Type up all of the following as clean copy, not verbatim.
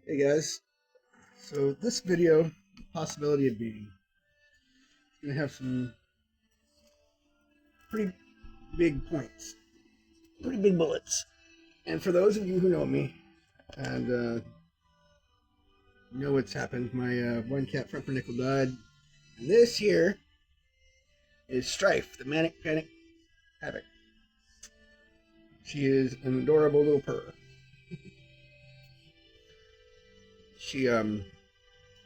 Hey guys, so this video, possibility of being, is going to have some pretty big points, pretty big bullets. And for those of you who know me and know what's happened, my one cat front for nickel died, and this here is Strife, the manic panic havoc. She is an adorable little purr. She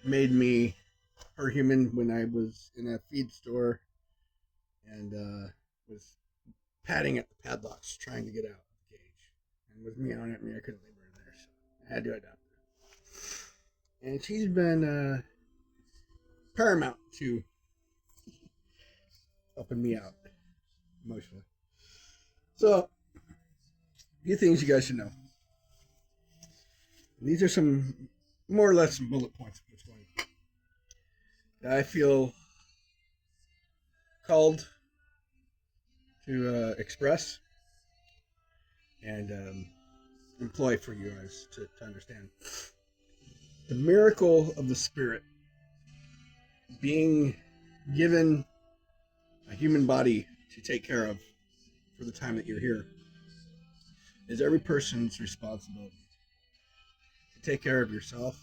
made me her human when I was in a feed store and was patting at the padlocks trying to get out of the cage. And with me on it, I couldn't leave her in there, so I had to adopt her. And she's been paramount to helping me out emotionally. So, a few things you guys should know. These are some more or less some bullet points of what's going on. I feel called to express and employ for you guys to understand. The miracle of the Spirit being given a human body to take care of for the time that you're here is every person's responsibility. To take care of yourself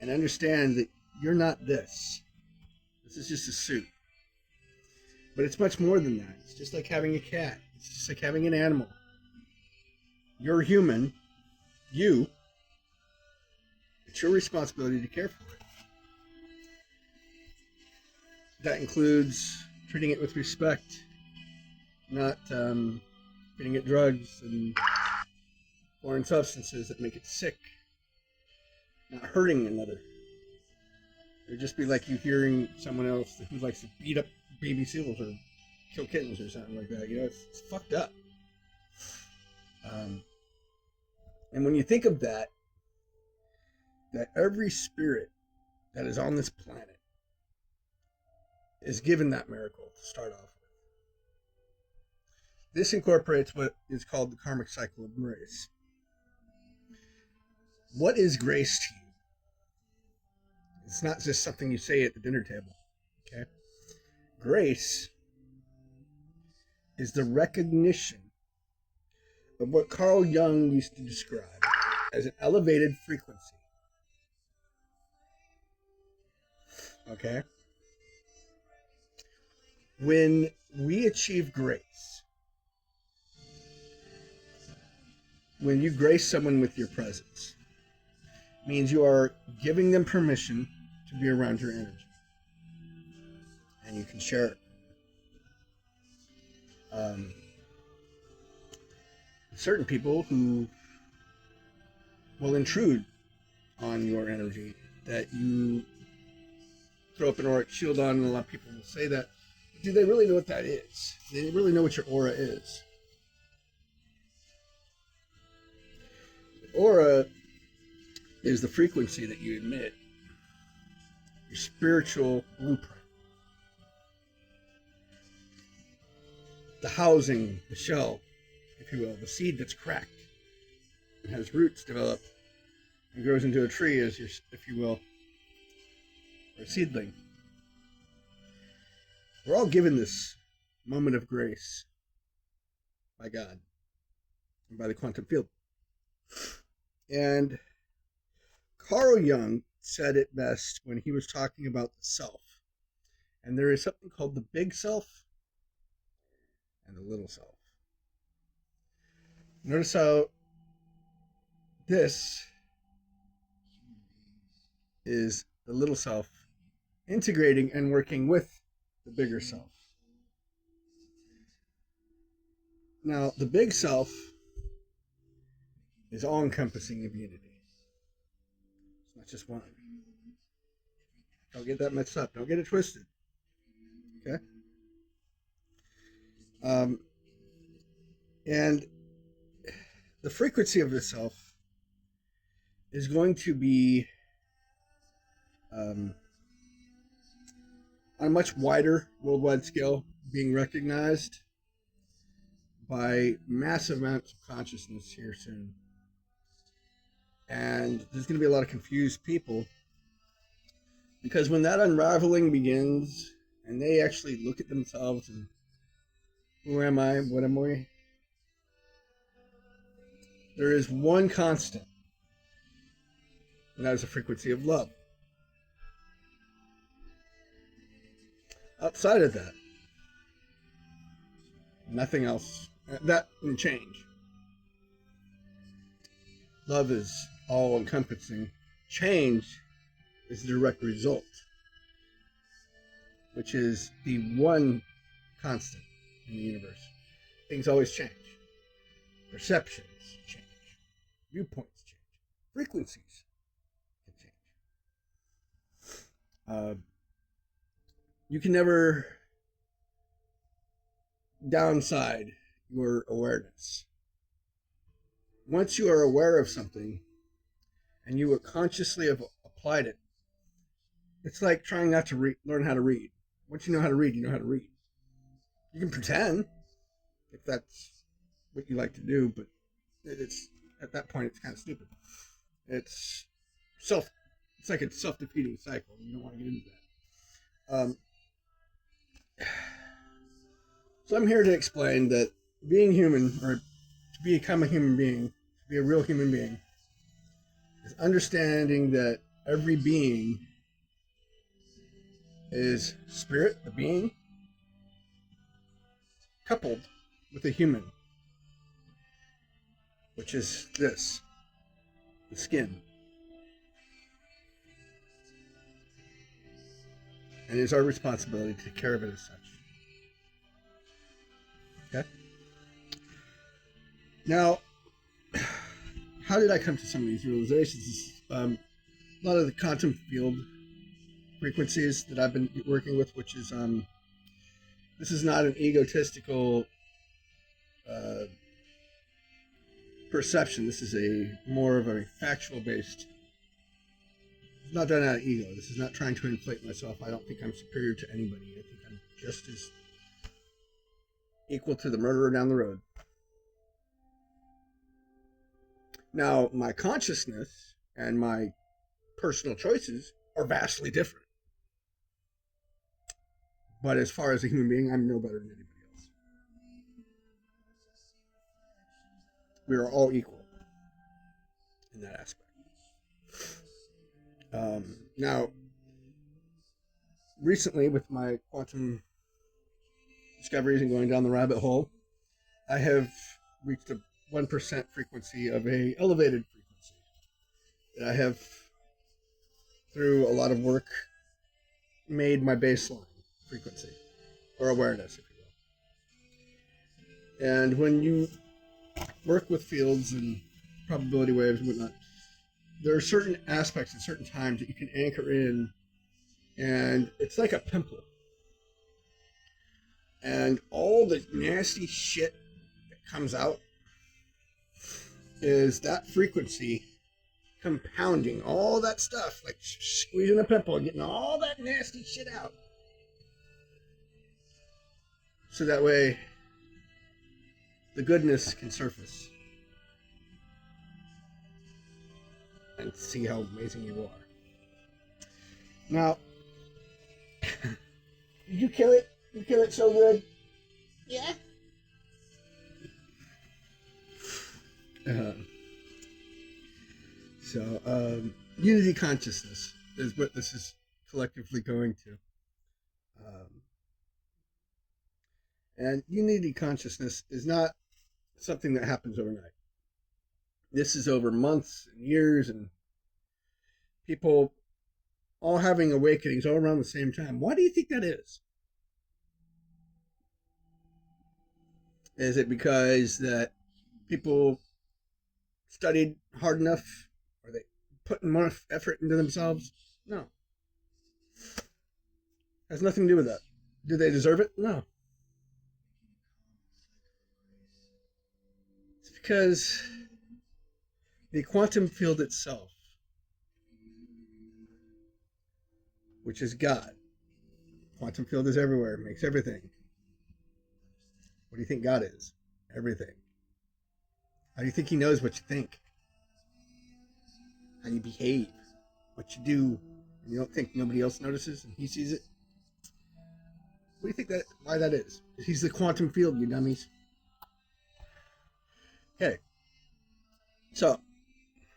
and understand that you're not this. This is just a suit. But it's much more than that. It's just like having a cat. It's just like having an animal. You're human. It's your responsibility to care for it. That includes treating it with respect, not feeding it drugs and foreign substances that make it sick, not hurting another. It would just be like you hearing someone else who likes to beat up baby seals or kill kittens or something like that. You know, it's fucked up. And when you think of that every spirit that is on this planet is given that miracle to start off with. This incorporates what is called the karmic cycle of grace. What is grace to you? It's not just something you say at the dinner table. Okay? Grace is the recognition of what Carl Jung used to describe as an elevated frequency. Okay? When we achieve grace, when you grace someone with your presence, means you are giving them permission to be around your energy. And you can share it. Certain people who will intrude on your energy that you throw up an auric shield on, and a lot of people will say that. Do they really know what that is? Do they really know what your aura is? Aura is the frequency that you emit, your spiritual blueprint. The housing, the shell, if you will, the seed that's cracked and has roots develop and grows into a tree as your, if you will, or a seedling. We're all given this moment of grace by God and by the quantum field. And Carl Jung said it best when he was talking about the self. And there is something called the big self and the little self. Notice how this is the little self integrating and working with the bigger self. Now, the big self is all-encompassing of unity. It's not just one. Don't get that mixed up. Don't get it twisted. Okay? And the frequency of the self is going to be on a much wider worldwide scale being recognized by massive amounts of consciousness here soon. And And there's going to be a lot of confused people, because when that unraveling begins and they actually look at themselves and who am I, what am I, there is one constant, and that is the frequency of love. Outside of that, nothing else. That can change. Love is all-encompassing. Change is the direct result, which is the one constant in the universe. Things always change. Perceptions change. Viewpoints change. Frequencies can change. You can never downside your awareness. Once you are aware of something and you consciously have applied it, it's like trying not to learn how to read. Once you know how to read, you know how to read. You can pretend if that's what you like to do, but it's at that point it's kind of stupid. It's like a self-defeating cycle. You don't want to get into that. So I'm here to explain that being human, or to become a human being, to be a real human being, is understanding that every being is spirit, the being, coupled with a human, which is this, the skin. And it is our responsibility to take care of it as such. Okay? Now, how did I come to some of these realizations? A lot of the quantum field frequencies that I've been working with, which is, this is not an egotistical perception. This is more of a factual-based. It's not done out of ego. This is not trying to inflate myself. I don't think I'm superior to anybody. I think I'm just as equal to the murderer down the road. Now, my consciousness and my personal choices are vastly different. But as far as a human being, I'm no better than anybody else. We are all equal in that aspect. Now, recently with my quantum discoveries and going down the rabbit hole, I have reached a 1% frequency of a elevated frequency that I have, through a lot of work, made my baseline frequency, or awareness, if you will. And when you work with fields and probability waves and whatnot, there are certain aspects at certain times that you can anchor in, and it's like a pimple. And all the nasty shit that comes out is that frequency compounding all that stuff, like squeezing a pimple and getting all that nasty shit out. So that way, the goodness can surface. And see how amazing you are. Now, did you kill it? You kill it so good? Yeah. Unity consciousness is what this is collectively going to. And unity consciousness is not something that happens overnight. This is over months and years, and people all having awakenings all around the same time. Why do you think that is? Is it because that people studied hard enough? Are they putting more effort into themselves? No. Has nothing to do with that. Do they deserve it? No. It's because the quantum field itself, which is God. Quantum field is everywhere. It makes everything. What do you think God is? Everything. How do you think he knows what you think? how you behave, what you do, and you don't think nobody else notices and he sees it. What do you think why that is? He's the quantum field, you dummies. Okay. So,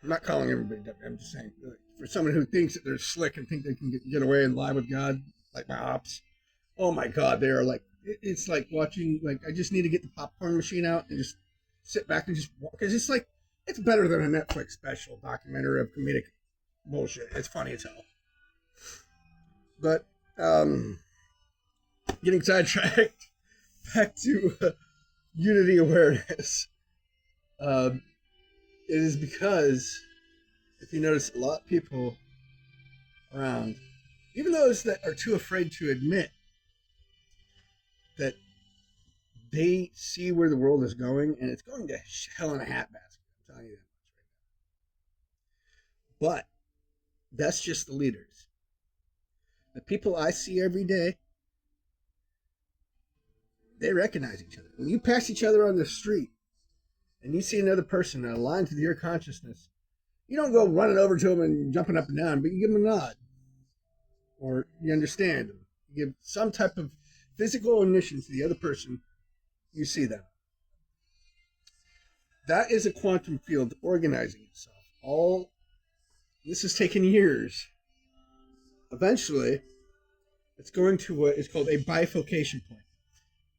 I'm not calling everybody dumb. I'm just saying, for someone who thinks that they're slick and think they can get away and lie with God, like my ops, oh my God, they are like, it's like watching, like, I just need to get the popcorn machine out and just sit back and just walk. Because it's like, it's better than a Netflix special documentary of comedic bullshit. It's funny as hell. But, getting sidetracked, back to unity awareness. It is because, if you notice, a lot of people around, even those that are too afraid to admit that they see where the world is going, and it's going to hell in a hat basket. I'm telling you that much right now. But that's just the leaders. The people I see every day, they recognize each other. When you pass each other on the street and you see another person that aligns with your consciousness, you don't go running over to them and jumping up and down, but you give them a nod. Or you understand them. You give some type of physical admission to the other person. You see them. That is a quantum field organizing itself. This has taken years. Eventually, it's going to what is called a bifurcation point.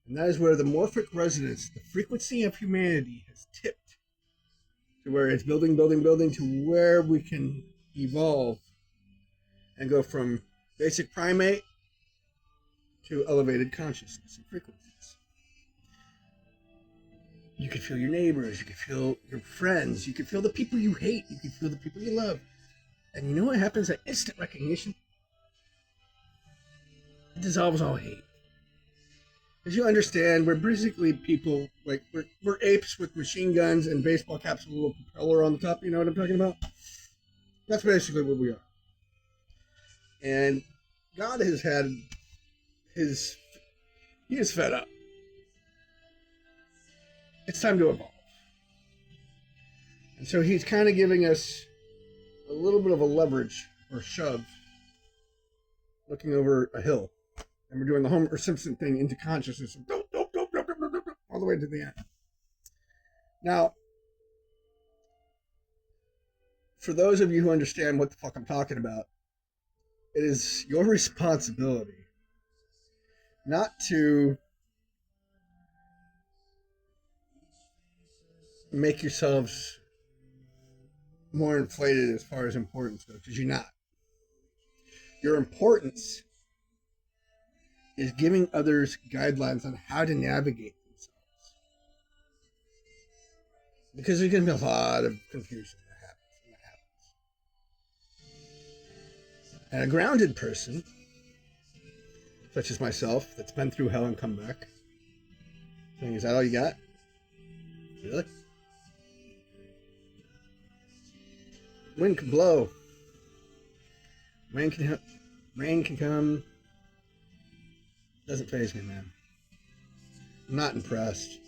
And that is where the morphic resonance, the frequency of humanity, has tipped to where it's building to where we can evolve and go from basic primate to elevated consciousness and frequencies. You can feel your neighbors, you can feel your friends, you can feel the people you hate, you can feel the people you love. And you know what happens at instant recognition? It dissolves all hate. Because you understand, we're basically people, like, we're apes with machine guns and baseball caps with a little propeller on the top, you know what I'm talking about? That's basically what we are. And God has had he is fed up. It's time to evolve. And so he's kind of giving us a little bit of a leverage or shove looking over a hill. And we're doing the Homer Simpson thing into consciousness. All the way to the end. Now, for those of you who understand what the fuck I'm talking about, it is your responsibility not to make yourselves more inflated as far as importance goes, because you're not. Your importance is giving others guidelines on how to navigate themselves. Because there's going to be a lot of confusion that happens. And a grounded person, such as myself, that's been through hell and come back, saying, is that all you got? Really? Wind can blow. Rain can come. Doesn't faze me, man. I'm not impressed.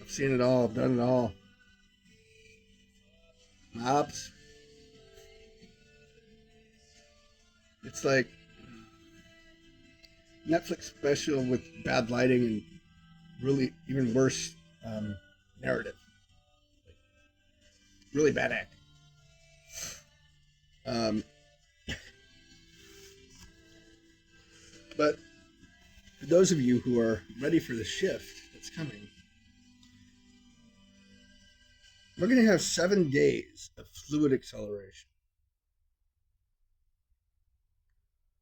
I've seen it all. I've done it all. My ops. It's like Netflix special with bad lighting and really even worse narrative. Really bad acting. But for those of you who are ready for the shift that's coming, we're going to have 7 days of fluid acceleration.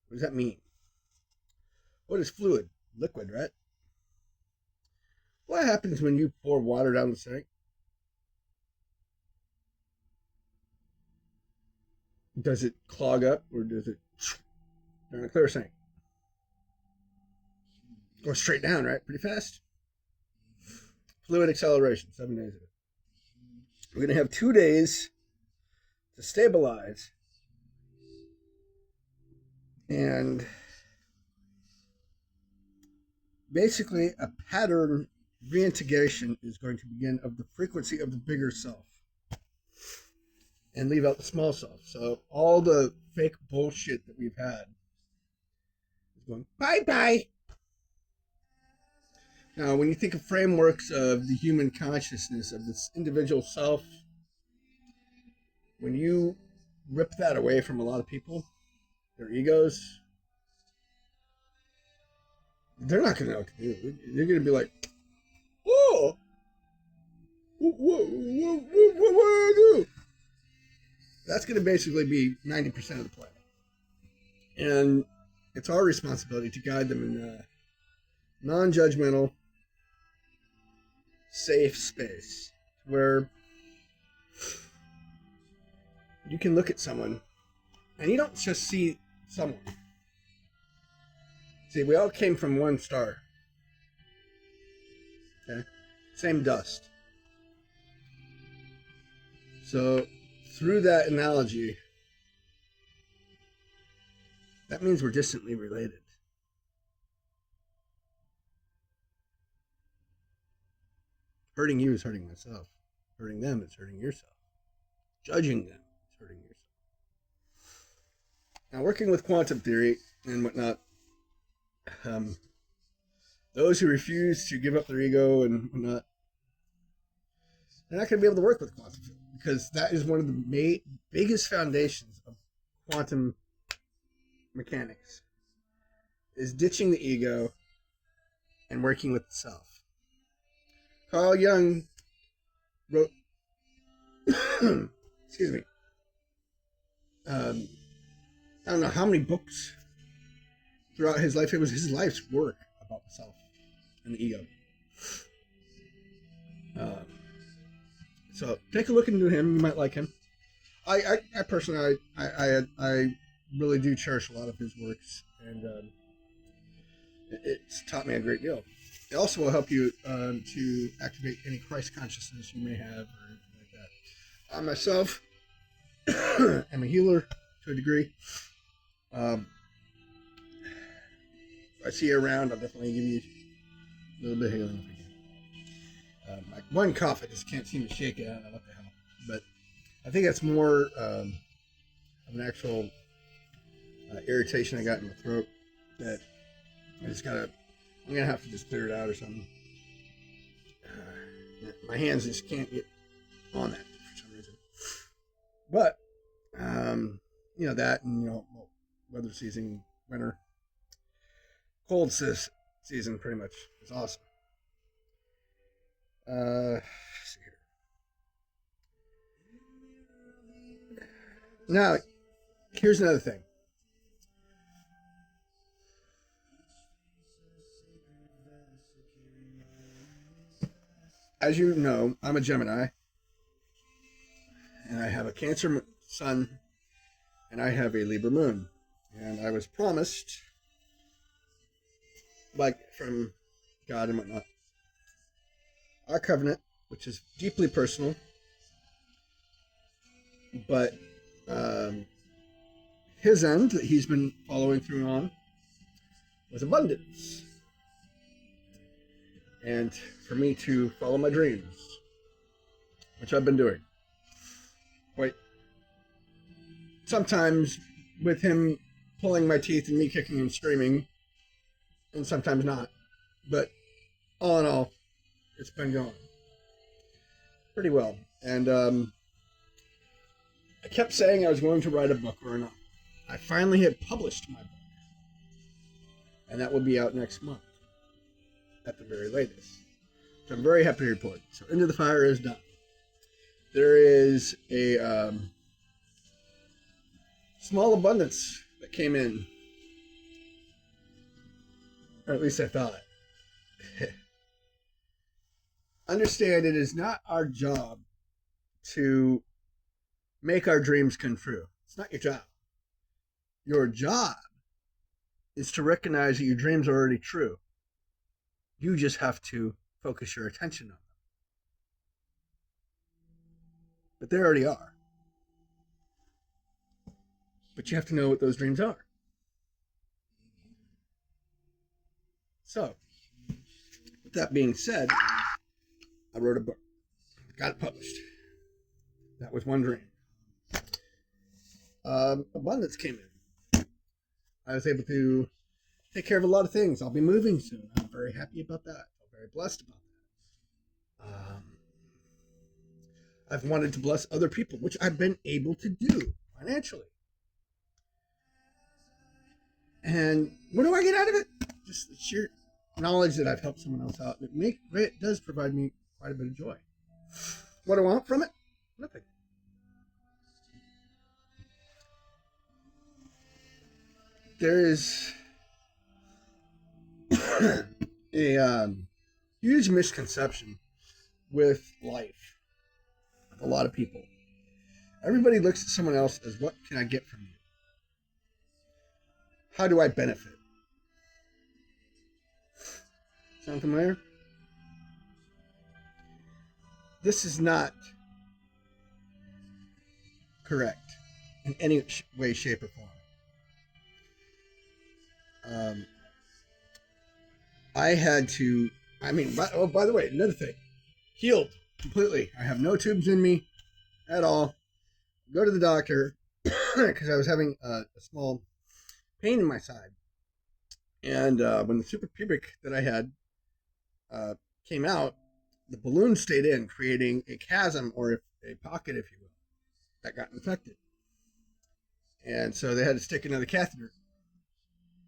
What does that mean? What is fluid? Liquid, right? What happens when you pour water down the sink? Does it clog up or does it down a clear sink? Go straight down, right? Pretty fast. Fluid acceleration, 7 days of it. We're going to have 2 days to stabilize. And basically a pattern reintegration is going to begin of the frequency of the bigger self. and leave out the small self. So all the fake bullshit that we've had is going bye-bye. Now, when you think of frameworks of the human consciousness, of this individual self, when you rip that away from a lot of people, their egos, they're not going to know what to do. They're going to be like, oh, what do I do? That's going to basically be 90% of the planet. And it's our responsibility to guide them in a non-judgmental, safe space where you can look at someone and you don't just see someone. See, we all came from one star. Okay? Same dust. So, through that analogy, that means we're distantly related. Hurting you is hurting myself. Hurting them is hurting yourself. Judging them is hurting yourself. Now, working with quantum theory and whatnot, those who refuse to give up their ego and whatnot, they're not going to be able to work with quantum theory, because that is one of the biggest foundations of quantum mechanics, is ditching the ego and working with the self. Carl Jung wrote, excuse me, I don't know how many books throughout his life. It was his life's work about the self and the ego. So take a look into him. You might like him. I personally, I really do cherish a lot of his works, and it's taught me a great deal. It also will help you to activate any Christ consciousness you may have or anything like that. I myself am a healer to a degree. If I see you around, I'll definitely give you a little bit of healing if I can. Like one cough, I just can't seem to shake it. I don't know what the hell. But I think that's more of an actual irritation I got in my throat that I just gotta, I'm gonna have to just clear it out or something. My hands just can't get on that for some reason. But, you know, that and, you know, weather season, winter, cold season pretty much is awesome. Let's see here. Now, here's another thing. As you know, I'm a Gemini, and I have a Cancer sun, and I have a Libra moon. And I was promised, like from God and whatnot, our covenant, which is deeply personal, but his end that he's been following through on was abundance. And for me to follow my dreams, which I've been doing. Quite sometimes with him pulling my teeth and me kicking and screaming, and sometimes not. But all in all, it's been going pretty well. And I kept saying I was going to write a book or not. I finally had published my book. And that will be out next month at the very latest. So I'm very happy to report. So Into the Fire is done. There is a small abundance that came in. Or at least I thought. Understand, it is not our job to make our dreams come true. It's not your job. Your job is to recognize that your dreams are already true. You just have to focus your attention on them. But they already are. But you have to know what those dreams are. So, with that being said, I wrote a book. Got it published. That was one dream. abundance came in. I was able to take care of a lot of things. I'll be moving soon. I'm very happy about that. I'm very blessed about that. I've wanted to bless other people, which I've been able to do financially. And what do I get out of it? Just the sheer knowledge that I've helped someone else out. It does provide me quite a bit of joy. What do I want from it? Nothing. There is a huge misconception with life. A lot of people. Everybody looks at someone else as, what can I get from you? How do I benefit? Sound familiar? This is not correct in any way, shape, or form. I had to, by the way, another thing. Healed completely. I have no tubes in me at all. Go to the doctor because I was having a small pain in my side. And when the suprapubic that I had came out, the balloon stayed in, creating a chasm or a pocket, if you will, that got infected. And so they had to stick another catheter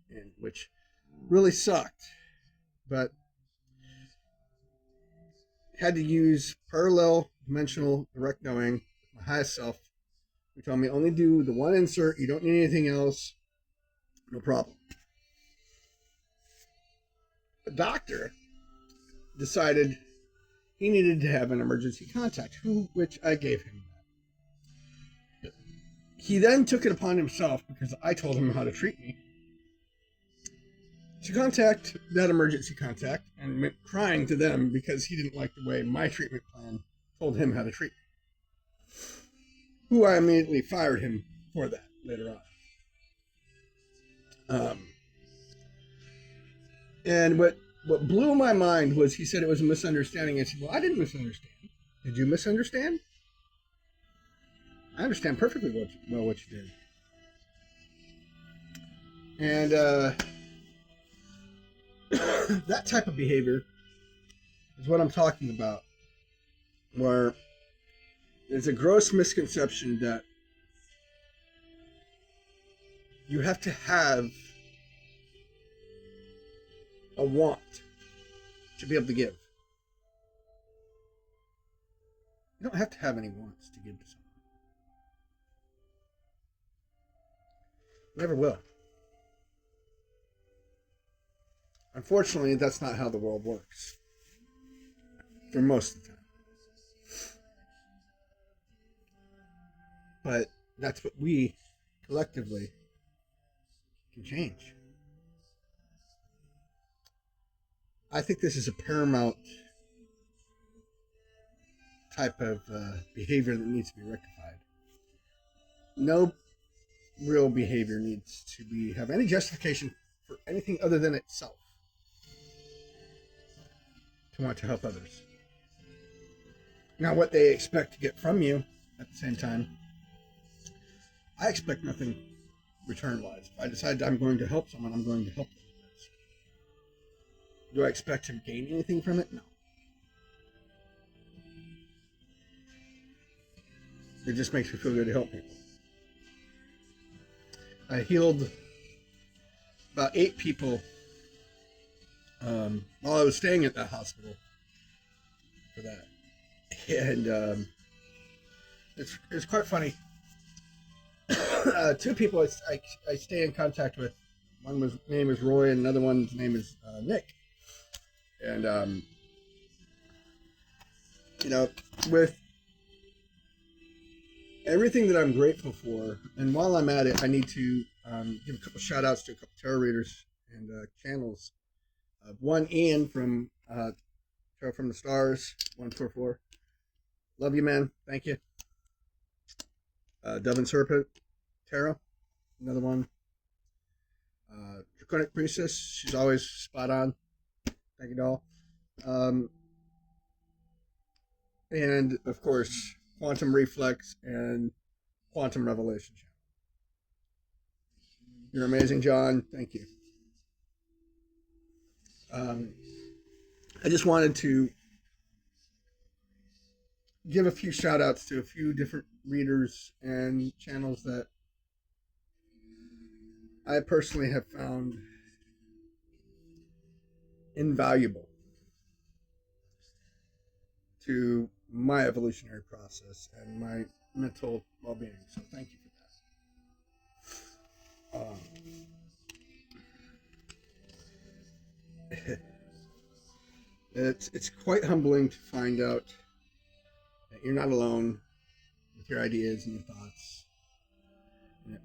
in, which really sucked. But had to use parallel dimensional direct knowing with my highest self, who told me only do the one insert, you don't need anything else, no problem. The doctor decided he needed to have an emergency contact, which I gave him that. He then took it upon himself, because I told him how to treat me, to contact that emergency contact and went crying to them because he didn't like the way my treatment plan told him how to treat me. Who I immediately fired him for that later on. And what blew my mind was he said it was a misunderstanding. I said, well, I didn't misunderstand. Did you misunderstand? I understand perfectly what you did. And that type of behavior is what I'm talking about, where there's a gross misconception that you have to have a want to be able to give. You don't have to have any wants to give to someone. You never will. Unfortunately, that's not how the world works. For most of the time. But that's what we collectively can change. I think this is a paramount type of behavior that needs to be rectified. No real behavior needs to have any justification for anything other than itself to want to help others. Now, what they expect to get from you at the same time, I expect nothing return-wise. If I decide I'm going to help someone, I'm going to help them. Do I expect to gain anything from it? No. It just makes me feel good to help people. I healed about 8 people while I was staying at that hospital for that. And it's quite funny. 2 people I stay in contact with. One name is Roy, and another one's name is Nick. And with everything that I'm grateful for, and while I'm at it, I need to give a couple shout outs to a couple tarot readers and channels. One, Ian from Tarot from the Stars 144. Love you, man. Thank you. Dove and Serpent Tarot, another one. Draconic Priestess, she's always spot on. Thank you, doll. And of course, Quantum Reflex and Quantum Revelation channel. You're amazing, John. Thank you. I just wanted to give a few shout outs to a few different readers and channels that I personally have found invaluable to my evolutionary process and my mental well-being. So thank you for that. It's quite humbling to find out that you're not alone with your ideas and your thoughts, and that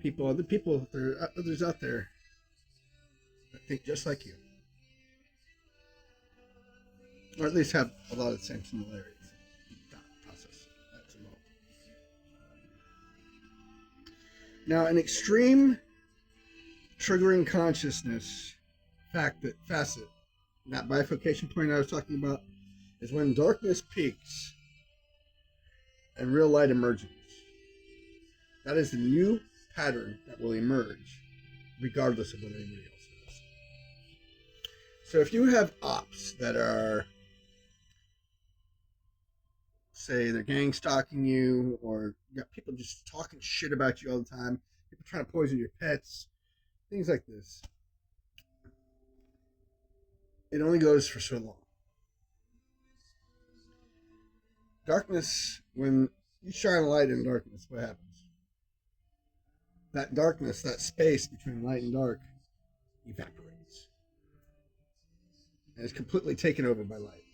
there are others out there that think just like you, or at least have a lot of the same similarities in the thought process. That's all. Now, an extreme triggering consciousness facet, that bifurcation point I was talking about, is when darkness peaks and real light emerges. That is the new pattern that will emerge regardless of what anybody else does. So if you have ops that are, say, they're gang stalking you, or you got people just talking shit about you all the time, people trying to poison your pets, things like this, it only goes for so long. Darkness, when you shine a light in darkness, what happens? That darkness, that space between light and dark, evaporates and is completely taken over by light.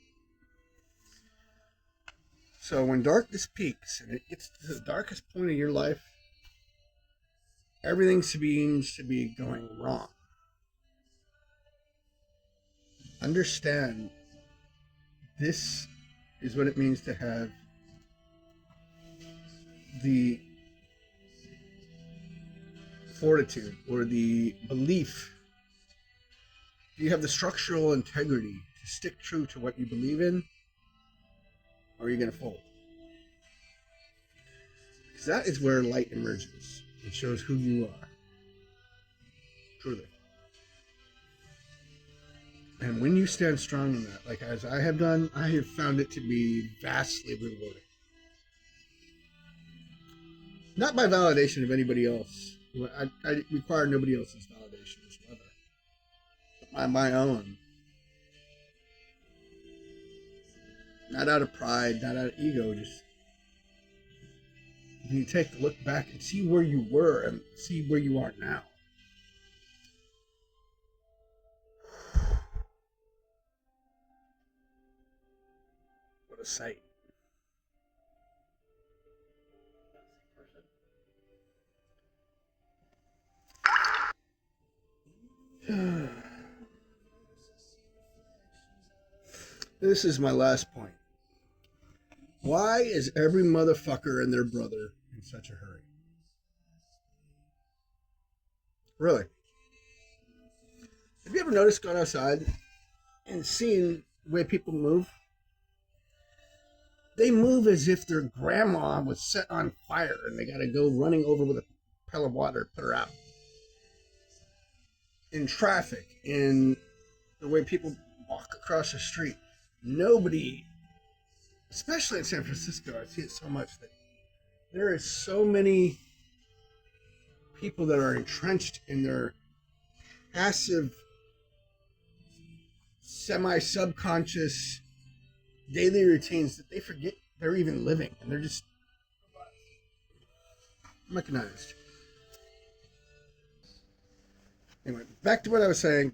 So when darkness peaks and it gets to the darkest point of your life, everything seems to be going wrong. Understand, this is what it means to have the fortitude or the belief. Do you have the structural integrity to stick true to what you believe in, or are you going to fold? Because that is where light emerges. It shows who you are, truly. And when you stand strong in that, like as I have done, I have found it to be vastly rewarding. Not by validation of anybody else. I require nobody else's validation whatsoever. But by my own. Not out of pride, not out of ego, just when you take a look back and see where you were and see where you are now. What a sight. This is my last point. Why is every motherfucker and their brother in such a hurry? Really? Have you ever noticed going outside and seeing the way people move? They move as if their grandma was set on fire and they got to go running over with a pail of water to put her out. In traffic, in the way people walk across the street, nobody, especially in San Francisco, I see it so much, that there is so many people that are entrenched in their passive, semi-subconscious daily routines that they forget they're even living, and they're just mechanized. Anyway, back to what I was saying.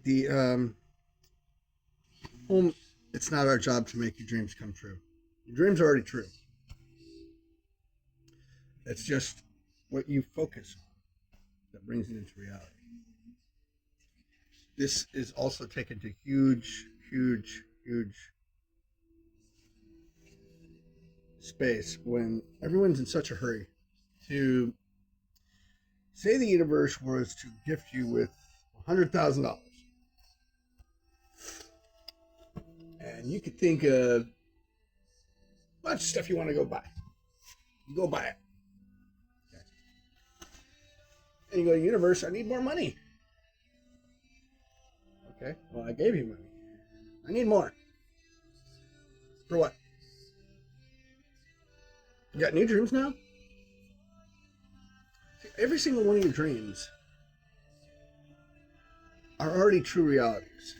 It's not our job to make your dreams come true. Your dreams are already true. It's just what you focus on that brings it into reality. This is also taken to huge space when everyone's in such a hurry to say the universe was to gift you with $100,000. And you could think of a bunch of stuff you want to go buy. You go buy it. Okay. And you go, universe, I need more money. Okay, well, I gave you money. I need more. For what? You got new dreams now? See, every single one of your dreams are already true realities.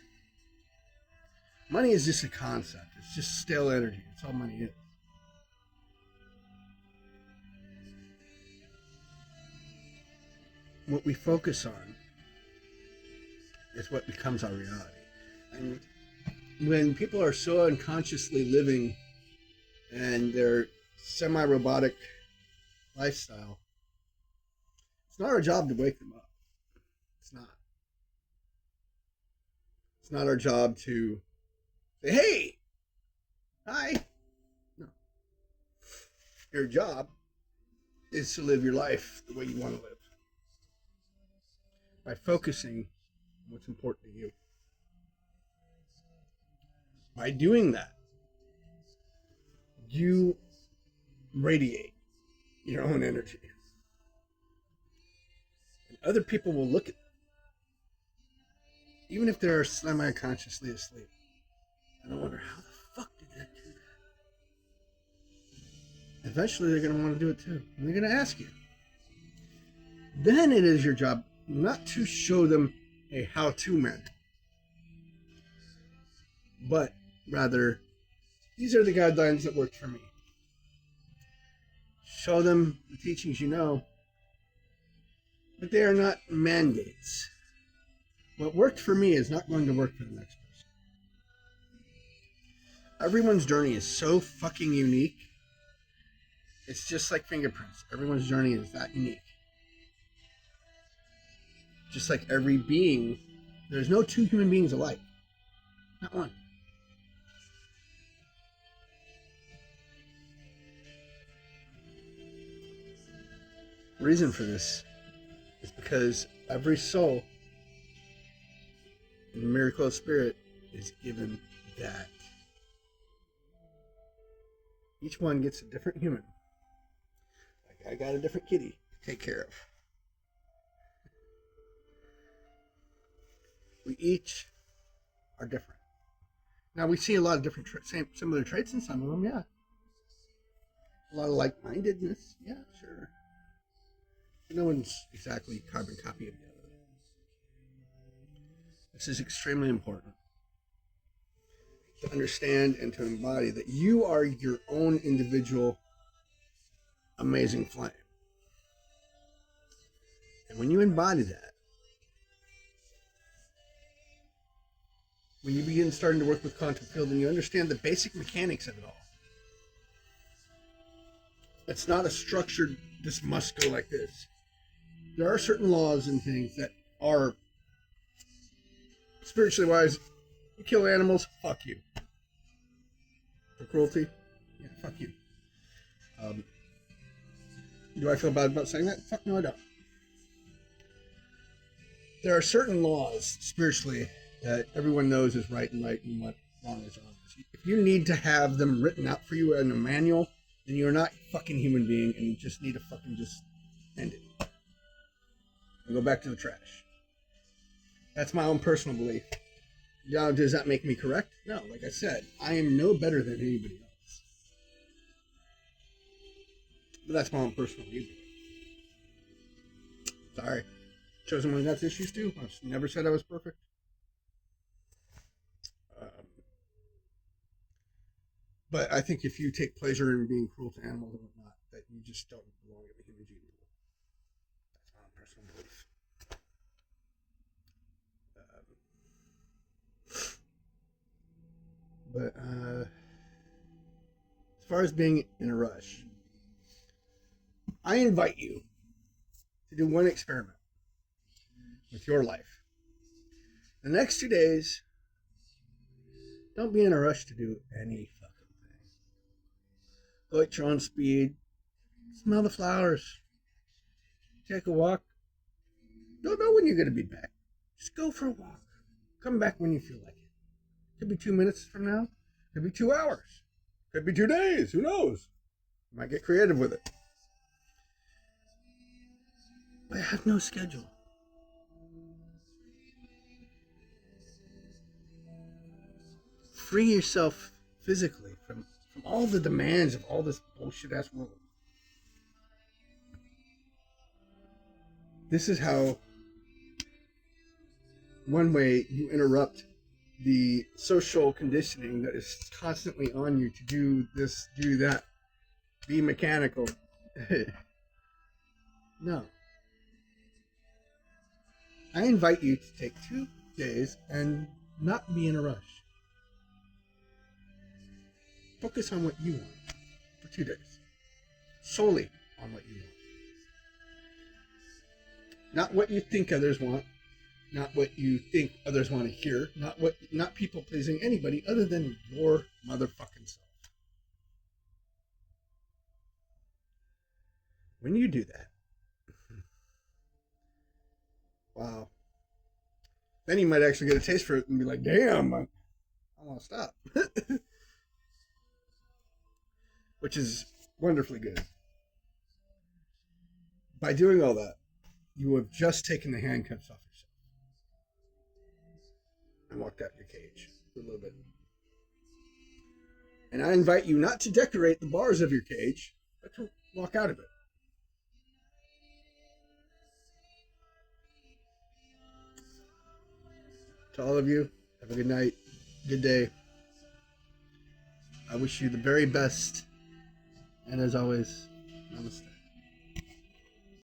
Money is just a concept. It's just stale energy. That's all money is. What we focus on is what becomes our reality. And when people are so unconsciously living and their semi-robotic lifestyle, it's not our job to wake them up. It's not. It's not our job to say, hey, hi. No. Your job is to live your life the way you want to live. By focusing on what's important to you. By doing that, you radiate your own energy. And other people will look at you, even if they're semi-consciously asleep. And I wonder, how the fuck did that do that? Eventually, they're going to want to do it too. And they're going to ask you. Then it is your job not to show them a how-to method, but rather, these are the guidelines that worked for me. Show them the teachings you know, but they are not mandates. What worked for me is not going to work for the next person. Everyone's journey is so fucking unique. It's just like fingerprints. Everyone's journey is that unique. Just like every being, there's no two human beings alike. Not one. The reason for this is because every soul in the miracle of spirit is given that. Each one gets a different human. Like I got a different kitty to take care of. We each are different. Now, we see a lot of different similar traits in some of them, yeah. A lot of like-mindedness, yeah, sure. But no one's exactly carbon copy of the other. This is extremely important to understand and to embody that you are your own individual amazing flame. And when you embody that, when you begin starting to work with quantum field and you understand the basic mechanics of it all, it's not a structured, this must go like this. There are certain laws and things that are spiritually wise. You kill animals, fuck you. For cruelty, yeah, fuck you. Do I feel bad about saying that? Fuck no, I don't. There are certain laws spiritually that everyone knows is right and what wrong is wrong. If you need to have them written out for you in a manual, then you're not a fucking human being and you just need to fucking just end it. And go back to the trash. That's my own personal belief. Now, does that make me correct? No, like I said, I am no better than anybody else. But that's my own personal view. Sorry. Chosen one that's issues too. I never said I was perfect. But I think if you take pleasure in being cruel to animals and whatnot, that you just don't belong in the human gene pool. That's my own personal belief. But as far as being in a rush, I invite you to do one experiment with your life. The next 2 days, don't be in a rush to do any fucking thing. Go at your own speed. Smell the flowers. Take a walk. Don't know when you're going to be back. Just go for a walk. Come back when you feel like it. Could be 2 minutes from now. Could be 2 hours. Could be 2 days. Who knows? You might get creative with it. But have no schedule. free yourself physically from all the demands of all this bullshit ass world. This is how one way you interrupt the social conditioning that is constantly on you to do this, do that, be mechanical. No. I invite you to take 2 days and not be in a rush. Focus on what you want for 2 days. Solely on what you want. Not what you think others want. Not what you think others want to hear. Not people pleasing anybody other than your motherfucking self. When you do that, wow. Then you might actually get a taste for it and be like, damn, I want to stop. Which is wonderfully good. By doing all that, you have just taken the handcuffs off yourself and walked out your cage for a little bit. And I invite you not to decorate the bars of your cage, but to walk out of it. To all of you, have a good night, good day. I wish you the very best. And as always, namaste.